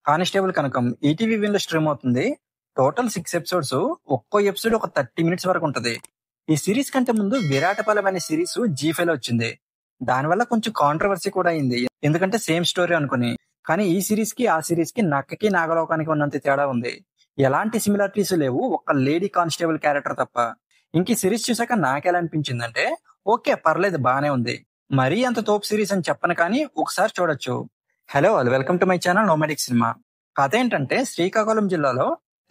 Constable కనకం ETV win stream అవుతుంది. Total 6 episodes. ఒక్కో episode ఒక 30 మినిట్స్ వరకు ఉంటది. ఈ సిరీస్ కంటే ముందు విరాటపాలెం అనే సిరీస్ జీ5 లో వచ్చింది. దానివల్ల కొంచెం కాంట్రవర్సీ కూడా అయింది. ఎందుకంటే సేమ్ స్టోరీ అనుకుని. కానీ ఈ సిరీస్ కి ఆ సిరీస్ కి నక్కకి నాగలోకానికి ఉన్నంత తేడా ఉంది. ఎలాంటి సిమిలారిటీస్ లేవు, ఒక్క లేడీ కానిస్టేబుల్ క్యారెక్టర్ తప్ప. ఇంక ఈ సిరీస్ చూసాక నాకెలా అనిపించిందంటే ఓకే పర్లేదు బానే ఉంది. మరీ అంత తోపు సిరీస్ అని చెప్పను కానీ ఒకసారి చూడొచ్చు. Hello all, welcome to my channel nomadic cinema. కథ ఏంటంటే శ్రీకాకుళం జిల్లాలో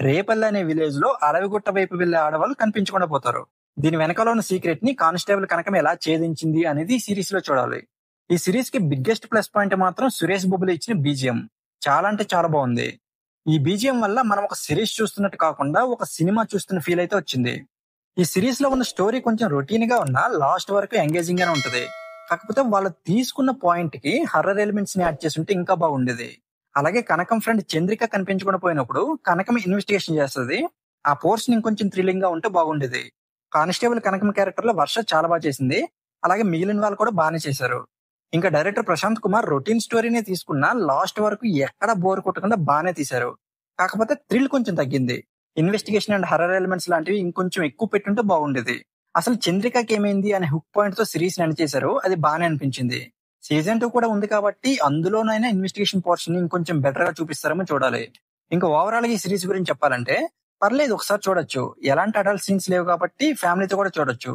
రేపల్లి అనే విలేజ్ లో అడవిగుట్ట వైపు వెళ్లే ఆడవాళ్ళు కనిపించకుండా పోతారు. దీని వెనకాల ఉన్న సీక్రెట్ ని కానిస్టేబుల్ కనకం ఎలా ఛేదించింది అనేది ఈ సిరీస్ లో చూడాలి. ఈ సిరీస్ కి బిగ్గెస్ట్ ప్లస్ పాయింట్ మాత్రం సురేష్ బొబ్బులు ఇచ్చిన బీజిఎం. చాలా అంటే చాలా బాగుంది. ఈ బీజిఎం వల్ల మనం ఒక సిరీస్ చూస్తున్నట్టు కాకుండా ఒక సినిమా చూస్తున్న ఫీల్ అయితే వచ్చింది. ఈ సిరీస్ లో ఉన్న స్టోరీ కొంచెం రొటీన్ గా ఉన్నా లాస్ట్ వరకు ఎంగేజింగ్ గానే ఉంటది. కాకపోతే వాళ్ళు తీసుకున్న పాయింట్ కి హర్రర్ ఎలిమెంట్స్ ని యాడ్ చేసి ఉంటే ఇంకా బాగుండేది. అలాగే కనకం ఫ్రెండ్ చంద్రిక కనిపించకుండా పోయినప్పుడు కనకం ఇన్వెస్టిగేషన్ చేస్తుంది. ఆ పోర్షన్ ఇంకొంచెం థ్రిల్లింగ్ గా ఉంటే బాగుండేది. కానిస్టేబుల్ కనకం క్యారెక్టర్ లో వర్ష చాలా బాగా చేసింది. అలాగే మిగిలిన వాళ్ళు కూడా బాగానే చేశారు. ఇంకా డైరెక్టర్ ప్రశాంత్ కుమార్ రొటీన్ స్టోరీనే తీసుకున్నా లాస్ట్ వరకు ఎక్కడ బోర్ కొట్టకుండా బాగానే తీశారు. కాకపోతే థ్రిల్ కొంచెం తగ్గింది. ఇన్వెస్టిగేషన్ అండ్ హర్రర్ ఎలిమెంట్స్ లాంటివి ఇంకొంచెం ఎక్కువ పెట్టుంటే బాగుండేది. అసలు చంద్రికకి ఏమైంది అనే హుక్ పాయింట్ తో సిరీస్ ఎండ్ చేశారు. అది బాగానే అనిపించింది. సీజన్ 2 కూడా ఉంది కాబట్టి అందులోనైనా ఇన్వెస్టిగేషన్ పోర్షన్ ని ఇంకొంచెం బెటర్ గా చూపిస్తారేమో చూడాలి. ఇంకా ఓవరాల్ గా ఈ సిరీస్ గురించి చెప్పాలంటే పర్లేదు, ఒకసారి చూడొచ్చు. ఎలాంటి అడల్ట్ సీన్స్ లేవు కాబట్టి ఫ్యామిలీతో కూడా చూడొచ్చు.